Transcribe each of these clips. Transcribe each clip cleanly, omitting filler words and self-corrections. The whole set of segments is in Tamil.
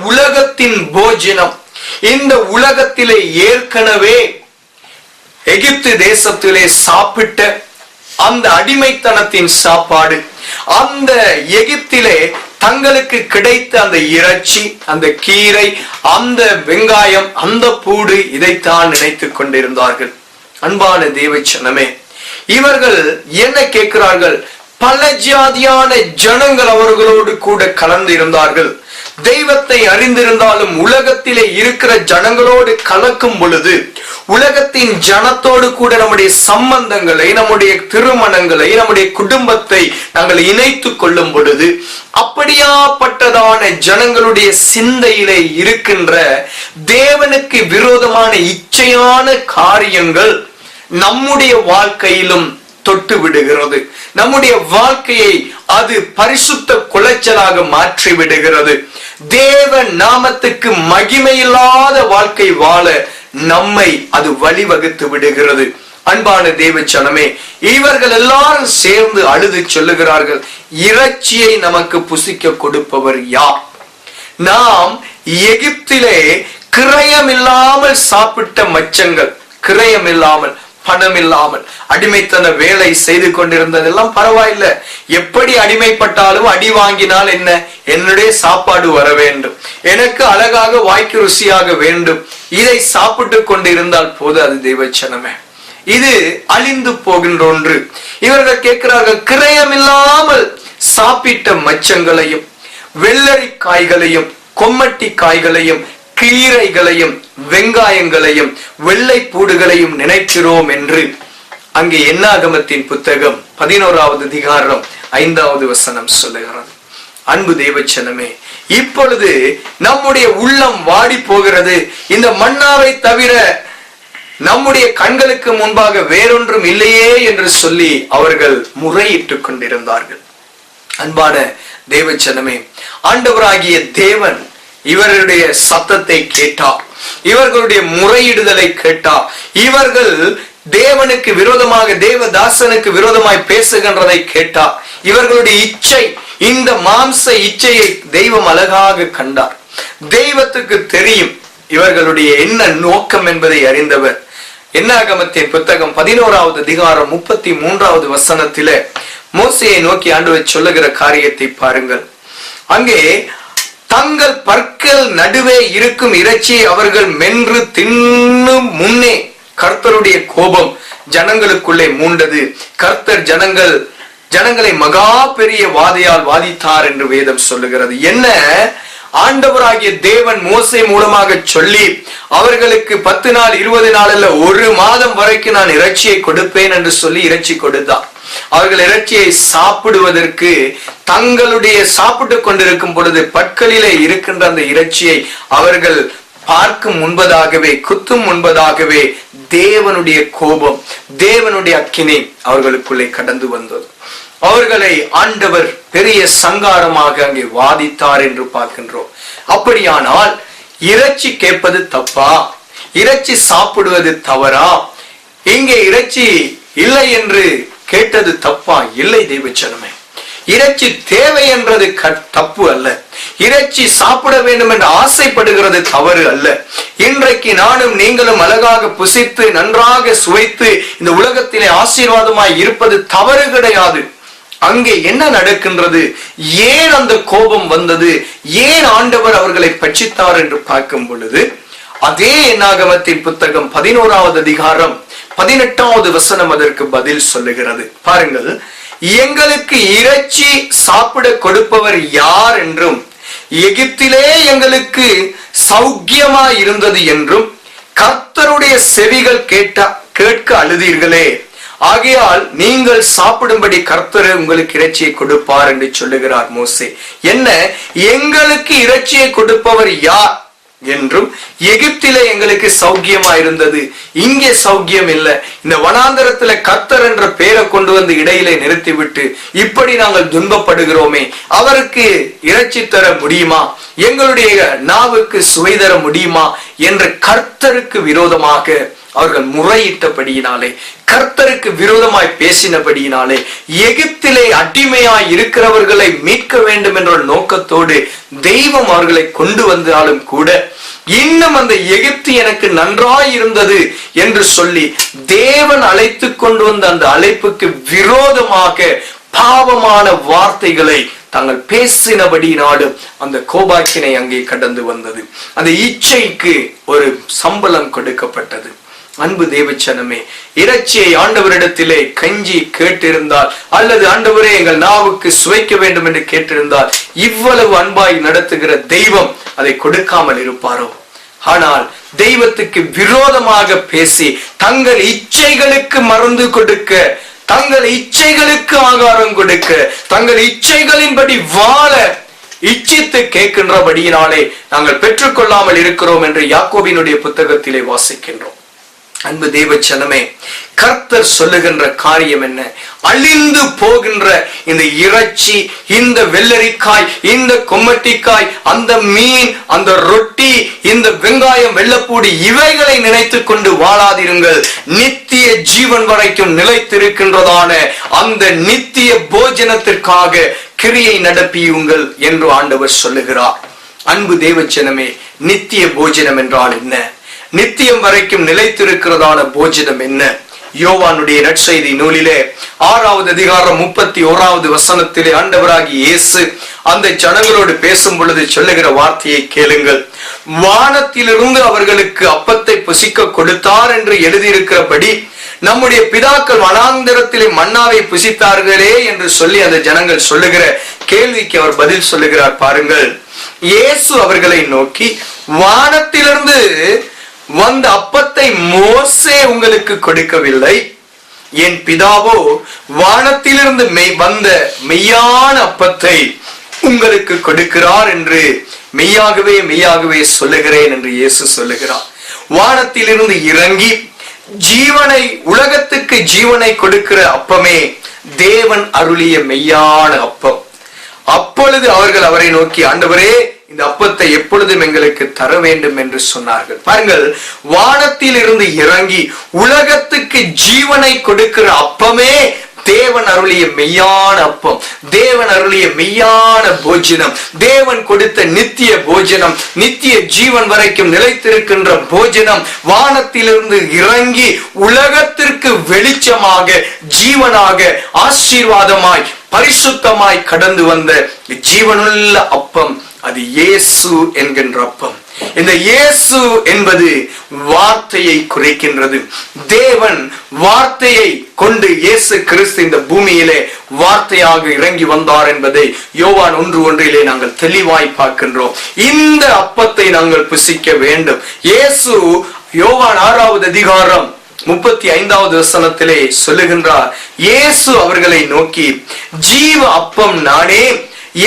உலகத்தின் போஜனம், இந்த உலகத்திலே ஏற்கனவே எகிப்து தேசத்திலே சாப்பிட்ட அந்த அடிமைத்தனத்தின் சாப்பாடு, அந்த எகிப்திலே தங்களுக்கு கிடைத்த அந்த இறைச்சி, அந்த கீரை, அந்த வெங்காயம், அந்த பூடு, இதைத்தான் நினைத்துக் கொண்டிருந்தார்கள். அன்பான தேவச்சனமே, இவர்கள் என்ன கேட்கிறார்கள்? பல ஜாதியான ஜனங்கள் அவர்களோடு கூட கலந்து இருந்தார்கள். தெய்வத்தை அறிந்திருந்தாலும் உலகத்திலே இருக்கிற ஜனங்களோடு கலக்கும் பொழுது, உலகத்தின் ஜனத்தோடு கூட நம்முடைய சம்பந்தங்களை, நம்முடைய திருமணங்களை, நம்முடைய குடும்பத்தை நாங்கள் இணைத்துக் கொள்ளும் பொழுது, அப்படியாப்பட்டதான ஜனங்களுடைய சிந்தையிலே இருக்கின்ற தேவனுக்கு விரோதமான இச்சையான காரியங்கள் நம்முடைய வாழ்க்கையிலும் தொட்டு விடுகிறது. நம்முடைய வாழ்க்கையை அது பரிசுத்த குலைச்சலாக மாற்றி விடுகிறது. தேவ நாமத்துக்கு மகிமையில்லாத வாழ்க்கை வாழ நம்மை அது வழிவகுத்து விடுகிறது. அன்பான தேவச்சனமே, இவர்கள் எல்லாரும் சேர்ந்து அழுது சொல்லுகிறார்கள், இறைச்சியை நமக்கு புசிக்க கொடுப்பவர் யார்? நாம் எகிப்திலே கிரயம் இல்லாமல் சாப்பிட்ட மச்சங்கள், கிரயம் இல்லாமல், பணம் இல்லாமல் அடிமைத்தன வேலை செய்து கொண்டிருந்ததெல்லாம் பரவாயில்ல. எப்படி அடிமைப்பட்டாலும் அடி வாங்கினால் என்ன, என்னுடைய சாப்பாடு வர வேண்டும், எனக்கு அழகாக வாய்க்கு ருசியாக வேண்டும், இதை சாப்பிட்டு கொண்டிருந்தால் போது அது தெய்வச்சனமே. இது அழிந்து போகின்ற ஒன்று. இவர்கள் கேட்கிறார்கள், கிரயம் இல்லாமல் சாப்பிட்ட மச்சங்களையும், வெள்ளரி காய்களையும், கொம்மட்டி காய்களையும், கீரைகளையும், வெங்காயங்களையும், வெள்ளை பூடுகளையும் நினைக்கிறோம் என்று அங்கே என்னாகமத்தின் புத்தகம் 11வது அதிகாரம் 5வது வசனம் சொல்லுகிறது. அன்பு தேவச்சனமே, இப்பொழுது நம்முடைய உள்ளம் வாடி போகிறது. இந்த மன்னாவை தவிர நம்முடைய கண்களுக்கு முன்பாக வேறொன்றும் இல்லையே என்று சொல்லி அவர்கள் முறையிட்டுக் கொண்டிருந்தார்கள். அன்பான தேவச்சனமே, ஆண்டவராகிய தேவன் இவர்களுடைய சத்தத்தை கேட்டார், இவர்களுடைய முறையிடுதலை கேட்டார். இவர்கள் தேவனுக்கு விரோதமாக, தேவதாசனுக்கு விரோதமாய் பேசுகின்றதை கேட்டார். இவர்களுடைய இச்சை, இந்த மாம்ச இச்சையை தெய்வம் அழகாக கண்டார். தெய்வத்துக்கு தெரியும் இவர்களுடைய என்ன நோக்கம் என்பதை அறிந்தவர். என்னாகமத்தின் புத்தகம் 11வது அதிகாரம் 33வது வசனத்திலே மோசேயை நோக்கி ஆண்டவர் சொல்லுகிற காரியத்தை பாருங்கள். அங்கே தங்கள் பற்கள் நடுவே இருக்கும் இறைச்சியை அவர்கள் மென்று தின்னும் முன்னே கர்த்தருடைய கோபம் ஜனங்களுக்குள்ளே மூண்டது. கர்த்தர் ஜனங்களை மகா பெரிய வாதையால் வாதித்தார் என்று வேதம் சொல்லுகிறது. என்ன ஆண்டவராகிய தேவன் மோசே மூலமாக சொல்லி அவர்களுக்கு 10 நாள் 20 நாள் அல்ல, 1 மாதம் வரைக்கும் நான் இறைச்சியை கொடுப்பேன் என்று சொல்லி இறைச்சி கொடுத்தார். அவர்கள் இறைச்சியை சாப்பிடுவதற்கு தங்களுடைய சாப்பிட்டுக் கொண்டிருக்கும் பொழுது பற்களிலே இருக்கின்ற அந்த இறைச்சியை அவர்கள் பார்க்கும் முன்பதாகவே, குத்தும் முன்பதாகவே தேவனுடைய கோபம், தேவனுடைய அக்கினி அவர்களுக்குள்ளே கடந்து வந்தது. அவர்களை ஆண்டவர் பெரிய சங்காரமாக அங்கே வாதித்தார் என்று பார்க்கின்றோம். அப்படியானால் இறைச்சி கேட்பது தப்பா? இறைச்சி சாப்பிடுவது தவறா? இங்கே இறைச்சி இல்லை என்று கேட்டது தப்பா? இல்லை தெய்வச்சனமே, இறைச்சி தேவை என்றது தப்பு அல்ல. இறைச்சி சாப்பிட வேண்டும் என்று ஆசைப்படுகிறது தவறு அல்ல. இன்றைக்கு நானும் நீங்களும் அழகாக புசித்து நன்றாக சுவைத்து இந்த உலகத்திலே ஆசீர்வாதமாய் இருப்பது தவறு கிடையாது. அங்கே என்ன நடக்கின்றது? ஏன் அந்த கோபம் வந்தது? ஏன் ஆண்டவர் அவர்களை பட்சித்தார் என்று பார்க்கும் பொழுது அதே என்னாகமத்தின் புத்தகம் 11வது அதிகாரம் 18வது வசனம் அதற்கு பதில் சொல்லுகிறது. பாருங்கள், எங்களுக்கு இறைச்சி சாப்பிட கொடுப்பவர் யார் என்றும், எகிப்திலே எங்களுக்கு சௌக்கியமாய் இருந்தது என்றும் கர்த்தருடைய செவிகள் கேட்க அழுதீர்களே, ஆகையால் நீங்கள் சாப்பிடும்படி கர்த்தர் உங்களுக்கு இறைச்சியை கொடுப்பார் என்று சொல்லுகிறார் மோசே. என்ன, எங்களுக்கு இறைச்சியை கொடுப்பவர் யார் என்றும், எகிப்திலே எங்களுக்கு சௌக்கியமா இருந்தது, இங்கே சௌக்கியம் இல்லை, இந்த வனாந்தரத்துல கர்த்தர் என்ற பெயரை கொண்டு வந்து இடையிலே நிறுத்திவிட்டு இப்படி நாங்கள் துன்பப்படுகிறோமே, அவருக்கு இறைச்சி தர முடியுமா, எங்களுடைய நாவுக்கு சுவை தர முடியுமா என்று கர்த்தருக்கு விரோதமாக அவர்கள் முறையிட்டபடியினாலே, கர்த்தருக்கு விரோதமாய் பேசினபடியினாலே, எகிப்திலே அடிமையாய் இருக்கிறவர்களை மீட்க வேண்டும் என்ற நோக்கத்தோடு தெய்வம் அவர்களை கொண்டு வந்தாலும் கூட இன்னும் அந்த எகிப்து எனக்கு நன்றாய் இருந்தது என்று சொல்லி தேவன் அழைத்து கொண்டு வந்த அந்த அழைப்புக்கு விரோதமாக பாவமான வார்த்தைகளை தாங்கள் பேசினபடியினாலும் அந்த கோபாக்கினை அங்கே கடந்து வந்தது. அந்த இச்சைக்கு ஒரு சம்பளம் கொடுக்கப்பட்டது. அன்பு தேவச்சனமே, இறைச்சியை ஆண்டவரிடத்திலே கஞ்சி கேட்டிருந்தால், அல்லது ஆண்டவரே எங்கள் நாவுக்கு சுவைக்க வேண்டும் என்று கேட்டிருந்தால், இவ்வளவு அன்பாய் நடத்துகிற தெய்வம் அதை கொடுக்காமல் இருப்பாரோ? ஆனால் தெய்வத்துக்கு விரோதமாக பேசி தங்கள் இச்சைகளுக்கு மருந்து கொடுக்க, தங்கள் இச்சைகளுக்கு ஆகாரம் கொடுக்க, தங்கள் இச்சைகளின்படி வாழ இச்சித்து கேட்கின்றபடியினாலே நாங்கள் பெற்றுக்கொள்ளாமல் இருக்கிறோம் என்று யாக்கோபினுடைய புத்தகத்திலே வாசிக்கின்றோம். அன்பு தேவச்சனமே, கர்த்தர் சொல்லுகின்ற காரியம் என்ன? அழிந்து போகின்ற இந்த இறைச்சி, இந்த வெள்ளரிக்காய், இந்த கொம்மட்டிக்காய், அந்த மீன், அந்த ரொட்டி, இந்த வெங்காயம், வெள்ளப்பூடி, இவைகளை நினைத்து கொண்டு வாழாதிருங்கள். நித்திய ஜீவன் வரைக்கும் நிலைத்திருக்கின்றதான அந்த நித்திய போஜனத்திற்காக கிரியை நடப்பியுங்கள் என்று ஆண்டவர் சொல்லுகிறார். அன்பு தேவச்சனமே, நித்திய போஜனம் என்றால் என்ன? நித்தியம் வரைக்கும் நிலைத்திருக்கிறதான போஜனம் என்ன? யோவானுடைய நற்செய்தி நூலிலே 6வது அதிகாரம் 31வது வசனத்திலே ஆண்டவராகிய இயேசு அந்த ஜனங்களோடு பேசும் பொழுது சொல்லுகிற வார்த்தையை கேளுங்கள். வானத்திலிருந்து அவர்களுக்கு அப்பத்தை புசிக்க கொடுத்தார் என்று எழுதியிருக்கிறபடி நம்முடைய பிதாக்கள் வனாந்தரத்திலே மன்னாவை புசித்தார்களே என்று சொல்லி அந்த ஜனங்கள் சொல்லுகிற கேள்விக்கு அவர் பதில் சொல்லுகிறார். பாருங்கள், இயேசு அவர்களை நோக்கி, வானத்திலிருந்து வந்த அப்பத்தை மோசே உங்களுக்கு கொடுக்கவில்லை, என் பிதாவோ வானத்திலிருந்து வந்த மெய்யான அப்பத்தை உங்களுக்கு கொடுக்கிறார் என்று மெய்யாகவே மெய்யாகவே சொல்லுகிறேன் என்று இயேசு சொல்லுகிறார். வானத்திலிருந்து இறங்கி ஜீவனை, உலகத்துக்கு ஜீவனை கொடுக்கிற அப்பமே தேவன் அருளிய மெய்யான அப்பம். அப்பொழுது அவர்கள் அவரை நோக்கி, ஆண்டவரே, இந்த அப்பத்தை எப்பொழுதும் எங்களுக்கு தர வேண்டும் என்று சொன்னார்கள். பாருங்கள், வானத்தில் இருந்து இறங்கி உலகத்துக்கு ஜீவனை கொடுக்கிற அப்பமே தேவன் அருளிய மெய்யான அப்பம், தேவன் அருளிய மெய்யான போஜனம், தேவன் கொடுத்த நித்திய போஜனம், நித்திய ஜீவன் வரைக்கும் நிலைத்திருக்கின்ற போஜனம், வானத்திலிருந்து இறங்கி உலகத்திற்கு வெளிச்சமாக, ஜீவனாக, ஆசீர்வாதமாய், பரிசுத்தமாய் கடந்து வந்த ஜீவனுள்ள அப்பம் அது இயேசு என்கின்ற அப்பம். இந்த இயேசு என்பது வார்த்தையை குறிக்கின்றது. தேவன் வார்த்தையை கொண்டு இயேசு கிறிஸ்து இந்த பூமியிலே வார்த்தையாக இறங்கி வந்தார் என்பதை யோவான் 1:1 நாங்கள் தெளிவாய் பார்க்கின்றோம். இந்த அப்பத்தை நாங்கள் புசிக்க வேண்டும். இயேசு யோவான் 6வது அதிகாரம் 35வது வசனத்திலே சொல்லுகின்றார். இயேசு அவர்களை நோக்கி, ஜீவ அப்பம் நானே,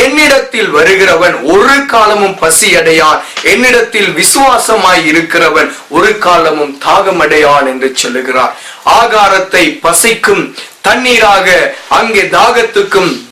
என்னிடத்தில் வருகிறவன் ஒரு காலமும் பசி அடையான், என்னிடத்தில் விசுவாசமாய் இருக்கிறவன் ஒரு காலமும் தாகம் அடையான் என்று சொல்லுகிறார். ஆகாரத்தை பசிக்கும், தண்ணீராக அங்கே தாகத்துக்கும்